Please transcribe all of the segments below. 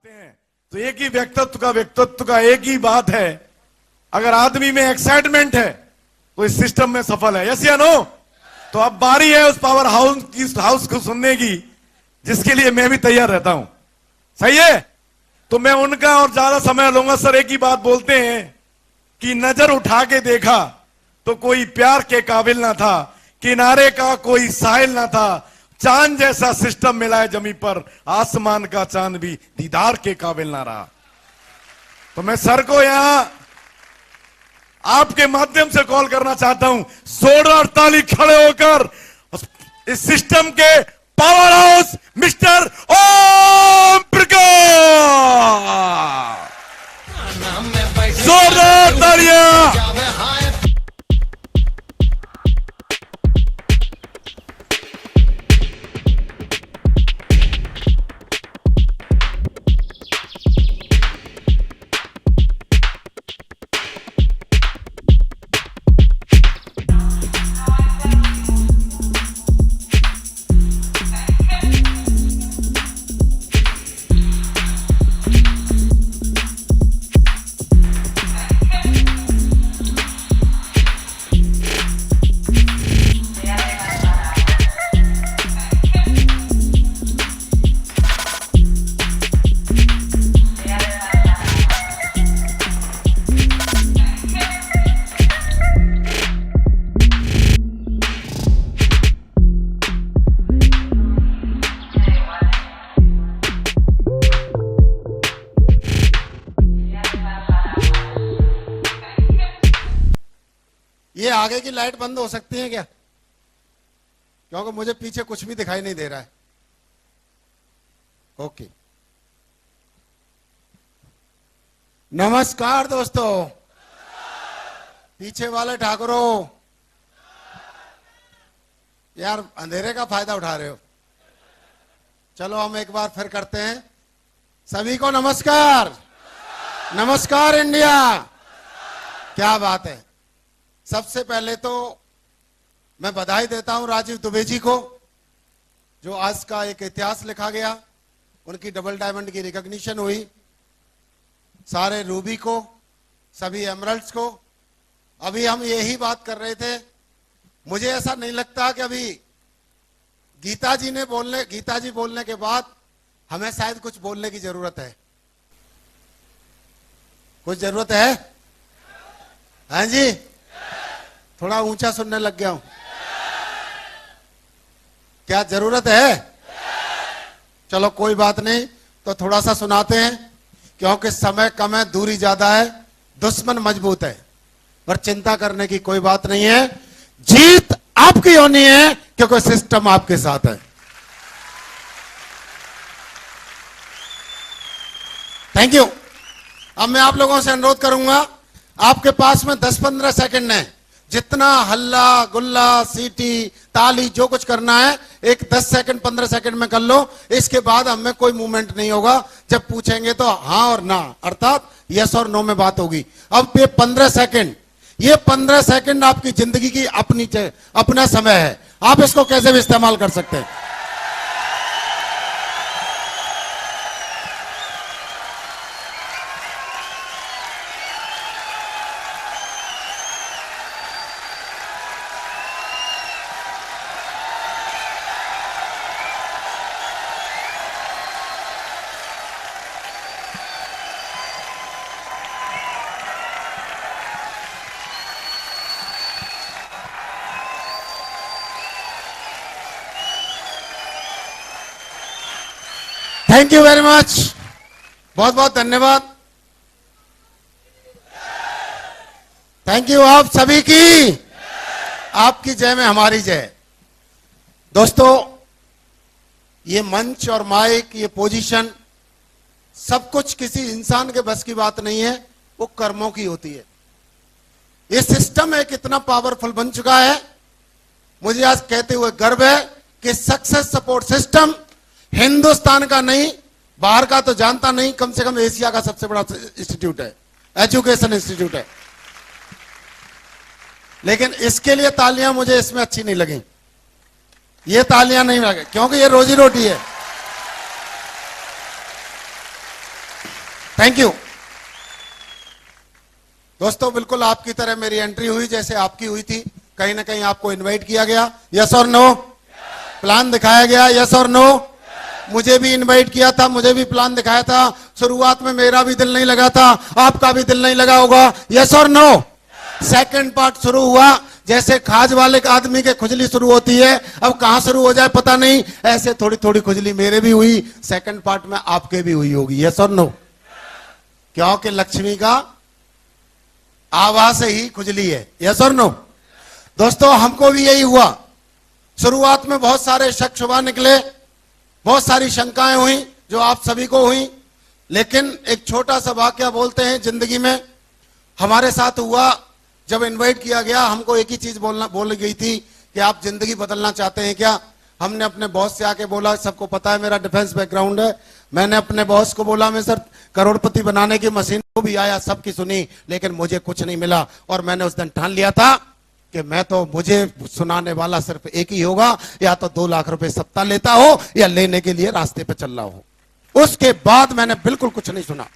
आते हैं तो एक ही व्यक्तित्व का एक ही बात है, अगर आदमी में एक्साइटमेंट है तो इस सिस्टम में सफल है। यस या नो? तो अब बारी है उस पावर हाउस को सुनने की, जिसके लिए मैं भी तैयार रहता हूं। सही है? तो मैं उनका और ज्यादा समय लूंगा। सर एक ही बात बोलते हैं कि नजर उठा के देखा तो कोई प्यार के काबिल ना था, किनारे का कोई साहिल ना था, चांद जैसा सिस्टम मिला है जमी पर, आसमान का चांद भी दीदार के काबिल ना रहा। तो मैं सर को यहां आपके माध्यम से कॉल करना चाहता हूं, जोरदार ताली खड़े होकर इस सिस्टम के power house mister Om Prakash, जोरदार तालियां। ये आगे की लाइट बंद हो सकती है क्या? क्योंकि मुझे पीछे कुछ भी दिखाई नहीं दे रहा है। ओके, नमस्कार दोस्तों। पीछे वाले ठाकुरों, यार अंधेरे का फायदा उठा रहे हो। चलो हम एक बार फिर करते हैं। सभी को नमस्कार। नमस्कार इंडिया। क्या बात है। सबसे पहले तो मैं बधाई देता हूं राजीव दुबे जी को, जो आज का एक इतिहास लिखा गया। उनकी डबल डायमंड की रिकॉग्निशन हुई। सारे रूबी को, सभी एमरल्ड्स को। अभी हम यही बात कर रहे थे, मुझे ऐसा नहीं लगता कि अभी गीता जी बोलने के बाद हमें शायद कुछ बोलने की जरूरत है। कुछ जरूरत है? हाँ जी, थोड़ा ऊंचा सुनने लग गया हूं। क्या जरूरत है? चलो कोई बात नहीं, तो थोड़ा सा सुनाते हैं, क्योंकि समय कम है, दूरी ज्यादा है, दुश्मन मजबूत है। पर चिंता करने की कोई बात नहीं है, जीत आपकी होनी है, क्योंकि सिस्टम आपके साथ है। Thank you. अब मैं आप लोगों से अनुरोध करूंगा, आपके पास में 10-15 सेकंड है। जितना हल्ला गुल्ला सीटी ताली जो कुछ करना है, एक 10 सेकंड 15 सेकंड में कर लो। इसके बाद हमें कोई मूवमेंट नहीं होगा। जब पूछेंगे तो हाँ और ना, अर्थात यस और नो में बात होगी। अब ये 15 सेकंड आपकी जिंदगी की अपना समय है। आप इसको कैसे भी इस्तेमाल कर सकते हैं। Thank you very much. बहुत बहुत धन्यवाद। थैंक यू आप सभी की। आपकी जय में हमारी जय। दोस्तों, ये मंच और माइक, ये पोजीशन, सब कुछ किसी इंसान के बस की बात नहीं है, वो कर्मों की होती है। ये सिस्टम एक इतना पावरफुल बन चुका है, मुझे आज कहते हुए गर्व है कि सक्सेस सपोर्ट सिस्टम हिंदुस्तान का नहीं, बाहर का तो जानता नहीं, कम से कम एशिया का सबसे बड़ा इंस्टीट्यूट है, एजुकेशन इंस्टीट्यूट है। लेकिन इसके लिए तालियां मुझे इसमें अच्छी नहीं लगी। ये तालियां नहीं लगे, क्योंकि ये रोजी रोटी है। Thank you. दोस्तों बिल्कुल आपकी तरह मेरी एंट्री हुई जैसे आपकी हुई थी। कहीं ना कहीं आपको इनवाइट किया गया, यस और नो? प्लान दिखाया गया, यस और नो? मुझे भी इनवाइट किया था, मुझे भी प्लान दिखाया था। शुरुआत में मेरा भी दिल नहीं लगा था, आपका भी दिल नहीं लगा होगा, यस और नो? सेकंड पार्ट शुरू हुआ, जैसे खाज वाले आदमी के खुजली शुरू होती है, अब कहां शुरू हो जाए पता नहीं, ऐसे थोड़ी थोड़ी खुजली मेरे भी हुई, सेकंड पार्ट में आपके भी हुई होगी, यस और नो? क्योंकि लक्ष्मी का आवाज से ही खुजली है, यस और नो? दोस्तों हमको भी यही हुआ। शुरुआत में बहुत सारे शक शुबा निकले, बहुत सारी शंकाएं हुई जो आप सभी को हुई, लेकिन एक छोटा सा वाकया बोलते हैं जिंदगी में हमारे साथ हुआ। जब इनवाइट किया गया हमको एक ही चीज बोली गई थी कि आप जिंदगी बदलना चाहते हैं क्या? हमने अपने बॉस से आके बोला, सबको पता है मेरा डिफेंस बैकग्राउंड है, मैंने अपने बॉस को बोला मैं सर करोड़पति बनाने की मशीन को भी आया, सबकी सुनी, लेकिन मुझे कुछ नहीं मिला। और मैंने उस दिन ठान लिया था कि मैं तो, मुझे सुनाने वाला सिर्फ एक ही होगा, या तो 2 लाख रुपए सप्ताह लेता हो या लेने के लिए रास्ते पे चल रहा हो। उसके बाद मैंने बिल्कुल कुछ नहीं सुना।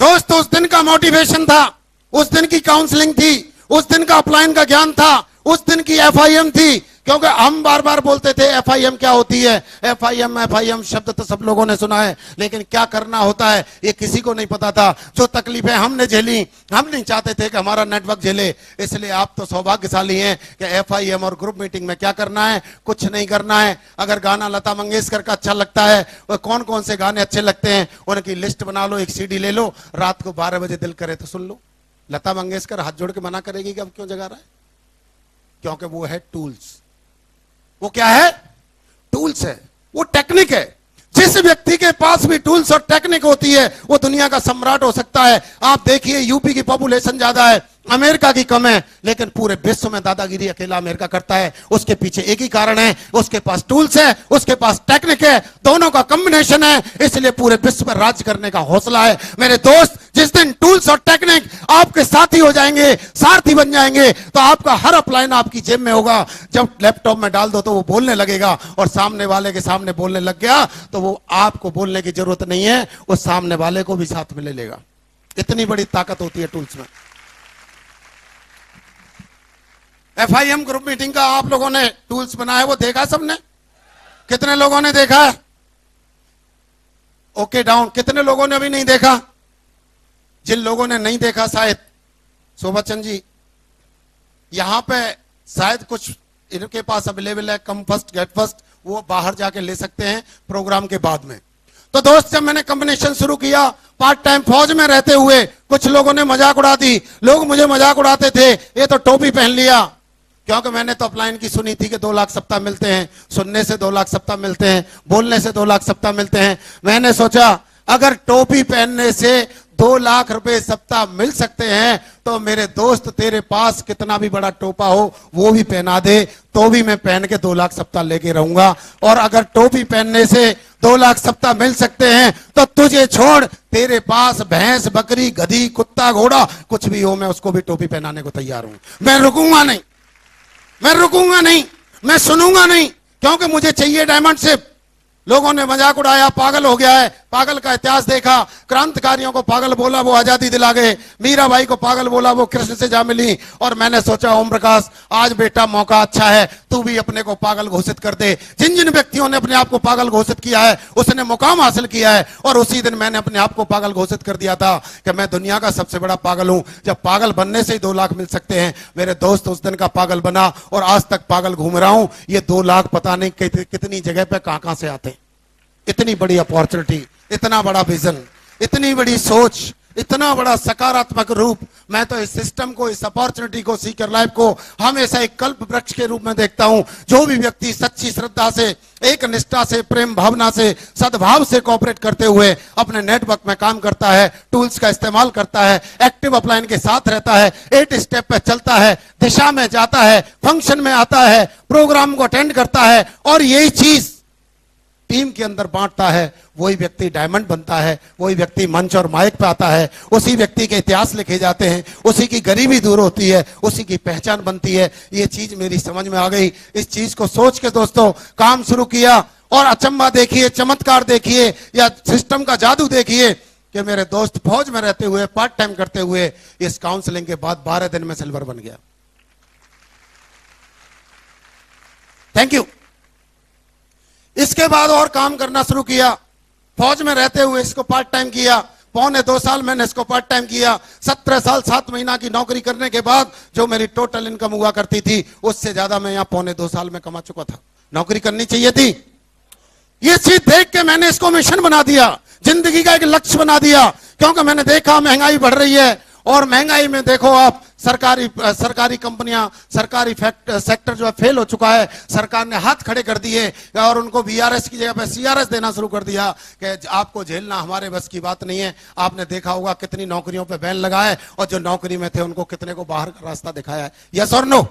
दोस्तों उस दिन का मोटिवेशन था, उस दिन की काउंसलिंग थी, उस दिन का अपलाइन का ज्ञान था, उस दिन की एफआईएम थी। क्योंकि हम बार बार बोलते थे एफआईएम क्या होती है, एफआईएम एफआईएम शब्द तो सब लोगों ने सुना है, लेकिन क्या करना होता है ये किसी को नहीं पता था। जो तकलीफें हमने झेली, हम नहीं चाहते थे कि हमारा नेटवर्क झेले। इसलिए आप तो सौभाग्यशाली हैं कि एफआईएम और ग्रुप मीटिंग में क्या करना है, कुछ नहीं करना है। अगर गाना लता मंगेशकर का अच्छा लगता है, वो कौन कौन से गाने अच्छे लगते हैं उनकी लिस्ट बना लो, एक सीडी ले लो, रात को 12 बजे दिल करे तो सुन लो। लता मंगेशकर हाथ जोड़ के मना करेगी कि अब क्यों जगा रहा है? क्योंकि वो है टूल्स। वो क्या है? टूल्स है, वो टेक्निक है। जिस व्यक्ति के पास भी टूल्स और टेक्निक होती है वो दुनिया का सम्राट हो सकता है। आप देखिए यूपी की पॉपुलेशन ज्यादा है, अमेरिका की कम है, लेकिन पूरे विश्व में दादागिरी अकेला अमेरिका करता है। उसके पीछे एक ही कारण है, उसके पास टूल्स है, उसके पास टेक्निक है, दोनों का कॉम्बिनेशन है, इसलिए पूरे विश्व पर राज करने का हौसला है। मेरे दोस्त, जिस दिन टूल्स और टेक्निक आपके साथी हो जाएंगे, सारथी बन जाएंगे, तो आपका हर अपलाइन आपकी जेब में होगा। जब लैपटॉप में डाल दो तो वो बोलने लगेगा, और सामने वाले के सामने बोलने लग गया तो वो आपको बोलने की जरूरत नहीं है, वो सामने वाले को भी साथ में ले लेगा। इतनी बड़ी ताकत होती है टूल्स में। एफआईएम ग्रुप मीटिंग का आप लोगों ने टूल्स बनाया, वो देखा सबने? कितने लोगों ने देखा है? Okay down. कितने लोगों ने अभी नहीं देखा? जिन लोगों ने नहीं देखा, शायद शोभाचंद जी यहां पे शायद कुछ इनके पास अवेलेबल है, कम फर्स्ट गेट फर्स्ट, वो बाहर जाके ले सकते हैं प्रोग्राम के बाद में। तो दोस्त, जब मैंने कॉम्बिनेशन शुरू किया, पार्ट टाइम फौज में रहते हुए कुछ लोगों ने मजाक उड़ा दी। लोग मुझे मजाक उड़ाते थे, ये तो टोपी पहन लिया, क्योंकि मैंने तो अपलाइन की सुनी थी कि 2 लाख सप्ताह मिलते हैं, सुनने से 2 लाख सप्ताह मिलते हैं, बोलने से 2 लाख सप्ताह मिलते हैं। मैंने सोचा अगर टोपी पहनने से 2 लाख रुपए सप्ताह मिल सकते हैं तो मेरे दोस्त, तेरे पास कितना भी बड़ा टोपा हो वो भी पहना दे, तो भी मैं पहन के 2 लाख सप्ताह लेके रहूंगा। और अगर टोपी पहनने से 2 लाख सप्ताह मिल सकते हैं तो तुझे छोड़, तेरे पास भैंस, बकरी, गधी, कुत्ता, घोड़ा कुछ भी हो, मैं उसको भी टोपी पहनाने को तैयार हूं। मैं रुकूंगा नहीं, मैं रुकूंगा नहीं, मैं सुनूंगा नहीं, क्योंकि मुझे चाहिए डायमंड शिप। लोगों ने मजाक उड़ाया, पागल हो गया है, पागल का इतिहास देखा। क्रांतिकारियों को पागल बोला, वो आजादी दिला गए। मीराबाई को पागल बोला, वो कृष्ण से जा मिली। और मैंने सोचा ओम प्रकाश, आज बेटा मौका अच्छा है, तू भी अपने को पागल घोषित कर दे। जिन जिन व्यक्तियों ने अपने आप को पागल घोषित किया है उसने मुकाम हासिल किया है। और उसी दिन मैंने अपने आप को पागल घोषित कर दिया था कि मैं दुनिया का सबसे बड़ा पागल हूं। जब पागल बनने से ही 2 लाख मिल सकते हैं, मेरे दोस्त उस दिन का पागल बना और आज तक पागल घूम रहा हूं। ये 2 लाख पता नहीं कितनी जगह पे कहां से आते। इतनी बड़ी अपॉर्चुनिटी, इतना बड़ा विजन, इतनी बड़ी सोच, इतना बड़ा सकारात्मक रूप। मैं तो इस सिस्टम को, इस अपॉर्चुनिटी को, सीकर लाइफ को हमेशा एक कल्प वृक्ष के रूप में देखता हूं। जो भी व्यक्ति सच्ची श्रद्धा से, एक निष्ठा से, प्रेम भावना से, सद्भाव से कोऑपरेट करते हुए अपने नेटवर्क में काम करता है, टूल्स का इस्तेमाल करता है, एक्टिव अपलाइन के साथ रहता है, 8 स्टेप पे चलता है, दिशा में जाता है, फंक्शन में आता है, प्रोग्राम को अटेंड करता है और यही चीज टीम के अंदर बांटता है, वही व्यक्ति डायमंड बनता है। वही व्यक्ति मंच और माइक पे आता है, उसी व्यक्ति के इतिहास लिखे जाते हैं, उसी की गरीबी दूर होती है, उसी की पहचान बनती है। ये चीज मेरी समझ में आ गई। इस चीज को सोच के दोस्तों काम शुरू किया और अचंबा देखिए, चमत्कार देखिए, या सिस्टम का जादू देखिए कि मेरे दोस्त फौज में रहते हुए, पार्ट टाइम करते हुए, इस काउंसलिंग के बाद 12 दिन में सिल्वर बन गया। Thank you. इसके बाद और काम करना शुरू किया। फौज में रहते हुए इसको पार्ट टाइम किया। 1.25 साल मैंने इसको पार्ट टाइम किया। 17 साल 7 महीना की नौकरी करने के बाद जो मेरी टोटल इनकम हुआ करती थी, उससे ज्यादा मैं यहां 1.25 साल में कमा चुका था। नौकरी करनी चाहिए थी। ये चीज देख के मैंने इसको मिशन बना दिया, जिंदगी का एक लक्ष्य बना दिया, क्योंकि मैंने देखा महंगाई बढ़ रही है। और महंगाई में देखो आप, सरकारी कंपनियां, सरकारी सेक्टर जो है फेल हो चुका है। सरकार ने हाथ खड़े कर दिए और उनको बीआरएस की जगह पे सीआरएस देना शुरू कर दिया कि आपको झेलना हमारे बस की बात नहीं है। आपने देखा होगा कितनी नौकरियों पे बैन लगा है, और जो नौकरी में थे उनको कितने को बाहर का रास्ता दिखाया है। यस और नो?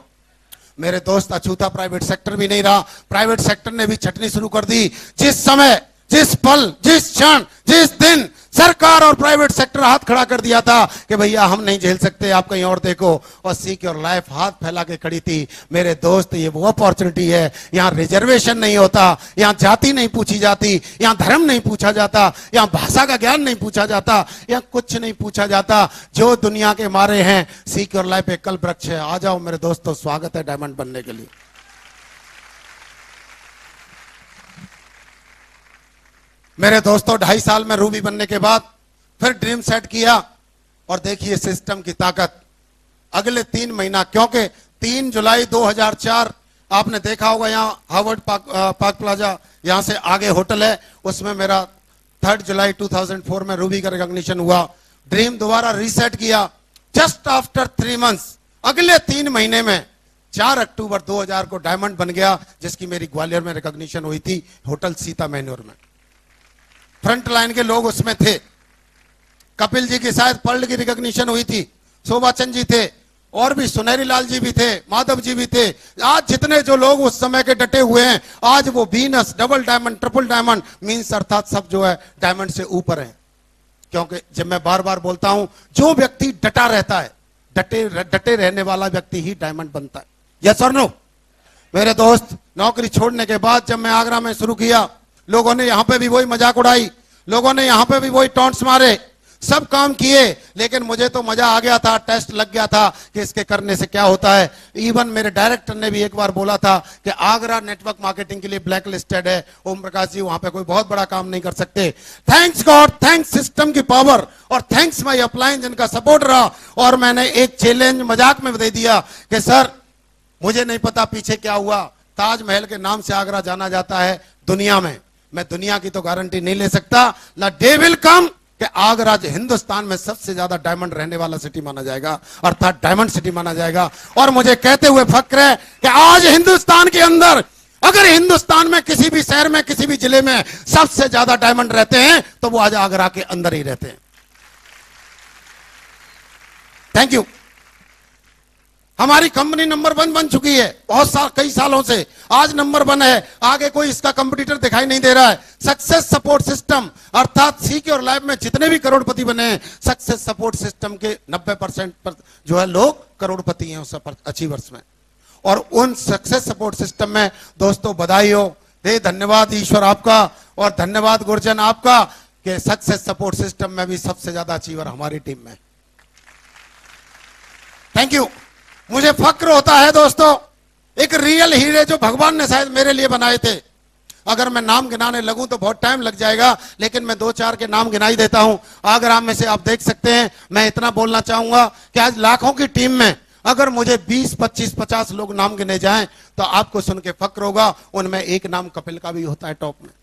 मेरे दोस्त, अछूता प्राइवेट सेक्टर भी नहीं रहा। प्राइवेट सेक्टर ने भी छटनी शुरू कर दी। जिस समय, जिस पल, जिस क्षण, जिस दिन सरकार और प्राइवेट सेक्टर हाथ खड़ा कर दिया था कि भैया हम नहीं झेल सकते, आप कहीं और देखो, और सिक्योर लाइफ हाथ फैला के खड़ी थी। मेरे दोस्त, ये वो अपॉर्चुनिटी है। यहां रिजर्वेशन नहीं होता, यहां जाति नहीं पूछी जाती, यहां धर्म नहीं पूछा जाता, यहां भाषा का ज्ञान नहीं पूछा जाता, यहां कुछ नहीं पूछा जाता। जो दुनिया के मारे हैं, सिक्योर लाइफ एक कल्प वृक्ष है। आ जाओ मेरे दोस्तों, स्वागत है डायमंड बनने के लिए। मेरे दोस्तों, 2.5 साल में रूबी बनने के बाद फिर ड्रीम सेट किया, और देखिए सिस्टम की ताकत। अगले 3 महीना, क्योंकि 3 जुलाई 2004 आपने देखा होगा, यहाँ हार्वर्ड पार्क प्लाजा, यहां से आगे होटल है, उसमें मेरा 3 जुलाई 2004 में रूबी का रिकॉग्निशन हुआ। ड्रीम दोबारा रीसेट किया जस्ट आफ्टर 3 मंथ्स। अगले 3 महीने में 4 अक्टूबर 2000 को डायमंड बन गया, जिसकी मेरी ग्वालियर में रिकॉग्निशन हुई थी, होटल सीता मैन्योर में। फ्रंट लाइन के लोग उसमें थे। कपिल जी की शायद पर्ल की रिकॉग्निशन हुई थी, शोभा चंद जी थे, और भी सुनहरी लाल जी भी थे, माधव जी भी थे। आज जितने जो लोग उस समय के डटे हुए हैं, आज वो Venus, double diamond, triple diamond means अर्थात सब जो है डायमंड से ऊपर है। क्योंकि जब मैं बार बार बोलता हूं, जो व्यक्ति डटा रहता है, डटे रहने वाला व्यक्ति ही डायमंड बनता है। यस और नो? मेरे दोस्त, नौकरी छोड़ने के बाद जब मैं आगरा में शुरू किया, लोगों ने यहां पे भी वही मजाक उड़ाई, लोगों ने यहां पे भी वही टॉन्ट्स मारे, सब काम किए, लेकिन मुझे तो मजा आ गया था, टेस्ट लग गया था कि इसके करने से क्या होता है। इवन मेरे डायरेक्टर ने भी एक बार बोला था कि आगरा नेटवर्क मार्केटिंग के लिए ब्लैक लिस्टेड है, ओम प्रकाश जी वहां पे कोई बहुत बड़ा काम नहीं कर सकते। थैंक्स गॉड, थैंक्स सिस्टम की पावर, और थैंक्स माई अपलाइन जिनका सपोर्ट रहा। और मैंने एक चैलेंज मजाक में दे दिया कि सर, मुझे नहीं पता पीछे क्या हुआ, ताजमहल के नाम से आगरा जाना जाता है दुनिया में। मैं दुनिया की तो गारंटी नहीं ले सकता, ला डे विल कम कि आगरा हिंदुस्तान में सबसे ज्यादा डायमंड रहने वाला सिटी माना जाएगा, अर्थात डायमंड सिटी माना जाएगा। और मुझे कहते हुए फक्र है कि आज हिंदुस्तान के अंदर, अगर हिंदुस्तान में किसी भी शहर में, किसी भी जिले में सबसे ज्यादा डायमंड रहते हैं, तो वो आज आगरा के अंदर ही रहते हैं। Thank you. हमारी कंपनी नंबर 1 बन चुकी है, कई सालों से आज नंबर 1 है। आगे कोई इसका कंपटीटर दिखाई नहीं दे रहा है। सक्सेस सपोर्ट सिस्टम, अर्थात सिक्योर लाइफ में जितने भी करोड़पति बने हैं, सक्सेस सपोर्ट सिस्टम के 90% पर जो है लोग करोड़पति हैं उस अचीवर्स में। और उन सक्सेस सपोर्ट सिस्टम में दोस्तों, बधाई हो, धन्यवाद ईश्वर आपका, और धन्यवाद गुरजन आपका कि सक्सेस सपोर्ट सिस्टम में भी सबसे ज्यादा अचीवर हमारी टीम में। Thank you. मुझे फक्र होता है दोस्तों, एक रियल हीरे जो भगवान ने शायद मेरे लिए बनाए थे। अगर मैं नाम गिनाने लगूं तो बहुत टाइम लग जाएगा, लेकिन मैं 2-4 के नाम गिनाई देता हूं। आगरा में से आप देख सकते हैं। मैं इतना बोलना चाहूंगा कि आज लाखों की टीम में अगर मुझे 20, 25, 50 लोग नाम गिने जाएं, तो आपको सुन के फक्र होगा। उनमें एक नाम कपिल का भी होता है टॉप में।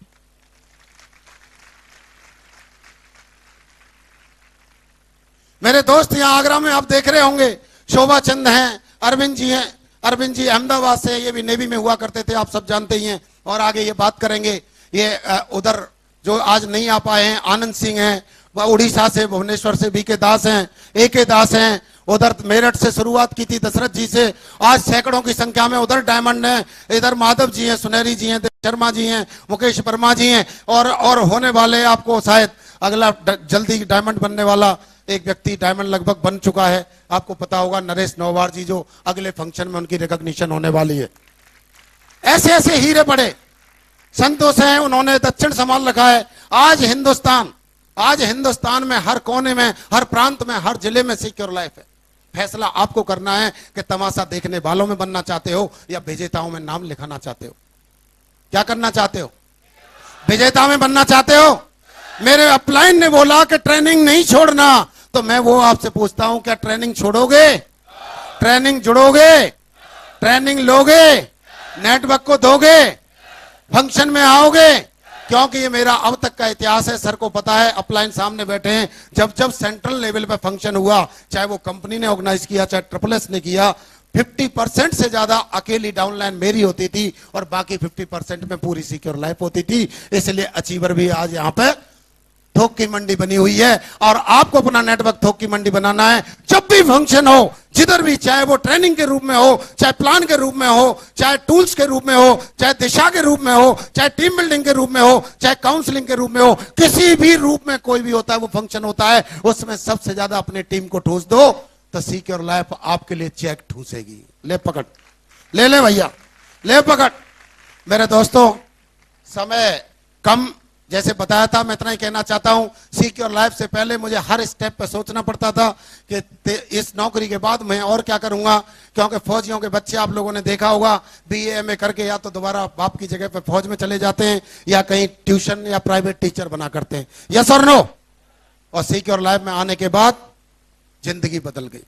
मेरे दोस्त, यहां आगरा में आप देख रहे होंगे, शोभा चंद हैं, अरविंद जी हैं। अरविंद जी अहमदाबाद से, ये भी नेवी में हुआ करते थे, आप सब जानते ही हैं, और आगे ये बात करेंगे। ये उधर जो आज नहीं आ पाए हैं, आनंद सिंह हैं, उड़ीसा से, भुवनेश्वर से बीके दास हैं, एके दास हैं। उधर मेरठ से शुरुआत की थी दशरथ जी से, आज सैकड़ों की संख्या में उधर डायमंड है। इधर माधव जी हैं, सुनहरी जी हैं, शर्मा जी हैं, मुकेश वर्मा जी हैं, और होने वाले आपको शायद अगला जल्दी डायमंड बनने वाला एक व्यक्ति डायमंड लगभग बन चुका है, आपको पता होगा, नरेश नौवार जी, जो अगले फंक्शन में उनकी रिकॉग्निशन होने वाली है। ऐसे ऐसे हीरे पड़े। संतोष हैं, उन्होंने दक्षिण संभाल रखा है। आज हिंदुस्तान में हर कोने में, हर प्रांत में, हर जिले में सिक्योर लाइफ है। फैसला आपको करना है कि तमाशा देखने वालों में बनना चाहते हो या विजेताओं में नाम लिखाना चाहते हो। क्या करना चाहते हो? विजेता में बनना चाहते हो? मेरे अपलाइन ने बोला कि ट्रेनिंग नहीं छोड़ना, तो मैं वो आपसे पूछता हूं, क्या ट्रेनिंग छोड़ोगे? ट्रेनिंग जुड़ोगे? ट्रेनिंग लोगे? नेटवर्क को दोगे? फंक्शन में आओगे? क्योंकि ये मेरा अब तक का इतिहास है, सर को पता है, अपलाइन सामने बैठे हैं। जब जब सेंट्रल लेवल पे फंक्शन हुआ, चाहे वो कंपनी ने ऑर्गेनाइज किया, चाहे ट्रिपल ने किया, 50% से ज्यादा अकेली डाउनलाइन मेरी होती थी और बाकी 50% में पूरी सिक्योर लाइफ होती थी। इसलिए अचीवर भी आज यहाँ पे थोक की मंडी बनी हुई है और आपको अपना नेटवर्क थोक की मंडी बनाना है। जब भी फंक्शन हो, जिधर भी, चाहे वो ट्रेनिंग के रूप में हो, चाहे प्लान के रूप में हो, चाहे टूल्स के रूप में हो, चाहे दिशा के रूप में हो, चाहे टीम बिल्डिंग के रूप में हो, चाहे काउंसलिंग के रूप में हो, किसी भी रूप में कोई भी होता है, वो फंक्शन होता है, उसमें सबसे ज्यादा अपनी टीम को ठूस दो तो सिक्योर लाइफ आपके लिए चेक ठूसेगी। ले पकड़, ले भैया, ले पकड़। मेरे दोस्तों, समय कम, जैसे बताया था, मैं इतना ही कहना चाहता हूं, सिक्योर लाइफ से पहले मुझे हर स्टेप पे सोचना पड़ता था कि इस नौकरी के बाद मैं और क्या करूंगा। क्योंकि फौजियों के बच्चे आप लोगों ने देखा होगा, BA MA करके या तो दोबारा बाप की जगह पे फौज में चले जाते हैं या कहीं ट्यूशन या प्राइवेट टीचर बना करते हैं। यस और नो? और सिक्योर लाइफ में आने के बाद जिंदगी बदल गई।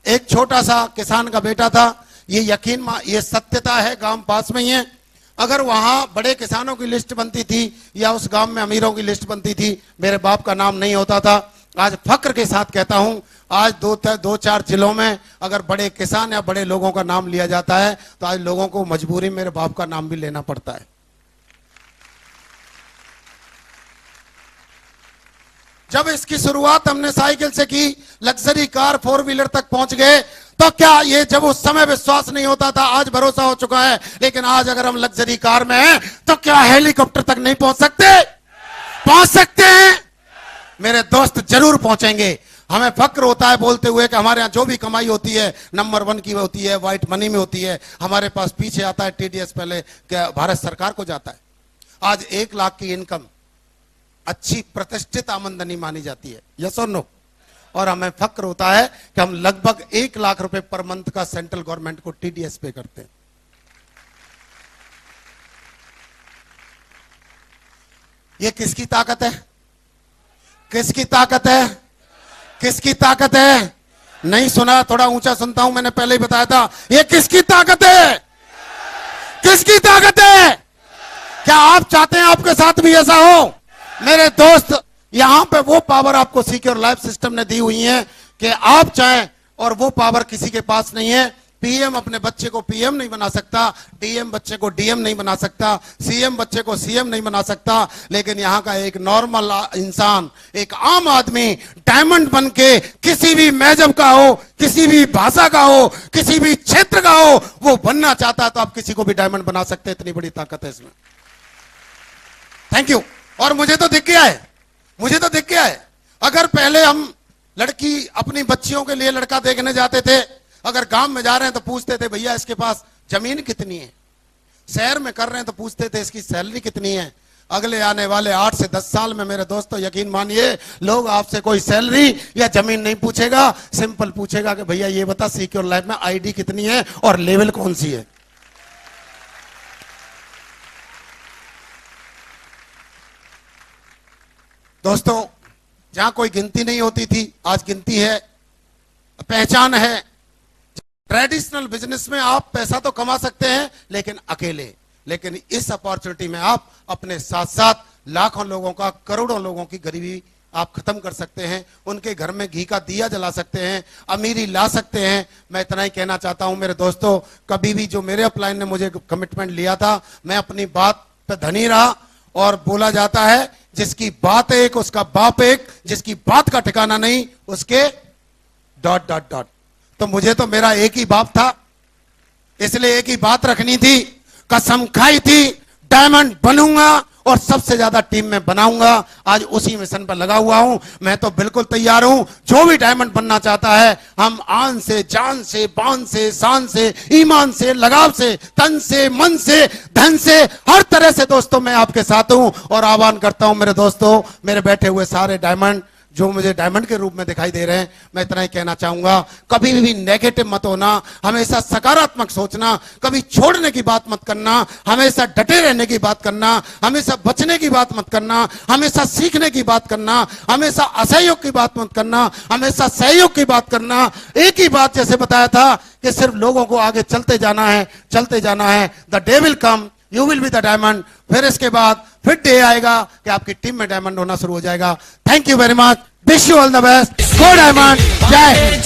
एक छोटा सा किसान का बेटा था, ये सत्यता है, गांव पास में ही है। अगर वहां बड़े किसानों की लिस्ट बनती थी या उस गांव में अमीरों की लिस्ट बनती थी, मेरे बाप का नाम नहीं होता था। आज फक्र के साथ कहता हूं, आज दो चार जिलों में अगर बड़े किसान या बड़े लोगों का नाम लिया जाता है तो आज लोगों को मजबूरी मेरे बाप का नाम भी लेना पड़ता है। जब इसकी शुरुआत हमने साइकिल से की, लग्जरी कार 4 व्हीलर तक पहुंच गए, तो क्या ये जब उस समय विश्वास नहीं होता था, आज भरोसा हो चुका है। लेकिन आज अगर हम लग्जरी कार में हैं तो क्या हेलीकॉप्टर तक नहीं पहुंच सकते? पहुंच सकते हैं मेरे दोस्त, जरूर पहुंचेंगे। हमें फक्र होता है बोलते हुए कि हमारे यहां जो भी कमाई होती है नंबर 1 की होती है, व्हाइट मनी में होती है। हमारे पास पीछे आता है TDS, पहले भारत सरकार को जाता है। आज 1 लाख की इनकम अच्छी प्रतिष्ठित आमदनी मानी जाती है। यस और नो? और हमें फक्र होता है कि हम लगभग 1 लाख रुपए पर मंथ का सेंट्रल गवर्नमेंट को TDS पे करते हैं। ये किसकी ताकत है? किसकी ताकत है? किसकी ताकत है? नहीं सुना? थोड़ा ऊंचा सुनता हूं, मैंने पहले ही बताया था। ये किसकी ताकत है? किसकी ताकत है? क्या आप चाहते हैं आपके साथ भी ऐसा हो? मेरे दोस्त, यहां पे वो पावर आपको सिक्योर लाइफ सिस्टम ने दी हुई है कि आप चाहें, और वो पावर किसी के पास नहीं है। PM अपने बच्चे को PM नहीं बना सकता, DM बच्चे को DM नहीं बना सकता, CM बच्चे को CM नहीं बना सकता, लेकिन यहां का एक नॉर्मल इंसान, एक आम आदमी डायमंड बन के किसी भी मैजब का हो, किसी भी भाषा का हो, किसी भी क्षेत्र का हो, वो बनना चाहता है तो आप किसी को भी डायमंड बना सकते हैं। इतनी बड़ी ताकत है इसमें। Thank you. और मुझे तो दिख गया है, अगर पहले हम लड़की अपनी बच्चियों के लिए लड़का देखने जाते थे, अगर गांव में जा रहे हैं तो पूछते थे भैया इसके पास जमीन कितनी है, शहर में कर रहे हैं तो पूछते थे इसकी सैलरी कितनी है। अगले आने वाले 8 से 10 साल में मेरे दोस्तों यकीन मानिए, लोग आपसे कोई सैलरी या जमीन नहीं पूछेगा, सिंपल पूछेगा कि भैया ये बता सिक्योर लाइफ में ID कितनी है और लेवल कौन सी है। दोस्तों, जहां कोई गिनती नहीं होती थी, आज गिनती है, पहचान है। ट्रेडिशनल बिजनेस में आप पैसा तो कमा सकते हैं लेकिन अकेले, लेकिन इस अपॉर्चुनिटी में आप अपने साथ साथ लाखों लोगों का, करोड़ों लोगों की गरीबी आप खत्म कर सकते हैं, उनके घर में घी का दिया जला सकते हैं, अमीरी ला सकते हैं। मैं इतना ही कहना चाहता हूं मेरे दोस्तों, कभी भी जो मेरे अपलाइन ने मुझे कमिटमेंट लिया था, मैं अपनी बात पे धनी रहा। और बोला जाता है जिसकी बात एक उसका बाप एक, जिसकी बात का ठिकाना नहीं उसके ... तो मुझे तो मेरा एक ही बाप था, इसलिए एक ही बात रखनी थी, कसम खाई थी, डायमंड बनूंगा और सबसे ज्यादा टीम में बनाऊंगा। आज उसी मिशन पर लगा हुआ हूं। मैं तो बिल्कुल तैयार हूं। जो भी डायमंड बनना चाहता है, हम आन से, जान से, बान से, शान से, ईमान से, लगाव से, तन से, मन से, धन से, हर तरह से दोस्तों मैं आपके साथ हूं। और आह्वान करता हूं मेरे दोस्तों, मेरे बैठे हुए सारे डायमंड जो मुझे डायमंड के रूप में दिखाई दे रहे हैं, मैं इतना ही कहना चाहूंगा, कभी भी नेगेटिव मत होना, हमेशा सकारात्मक सोचना, कभी छोड़ने की बात मत करना, हमेशा डटे रहने की बात करना, हमेशा बचने की बात मत करना, हमेशा सीखने की बात करना, हमेशा असहयोग की बात मत करना, हमेशा सहयोग की बात करना। एक ही बात जैसे बताया था कि सिर्फ लोगों को आगे चलते जाना है, चलते जाना है। The day will come, you will be the diamond. फिर इसके बाद फिर डे आएगा कि आपकी टीम में डायमंड होना शुरू हो जाएगा। Thank you very much, wish you all the best, go diamond, जय हिंद।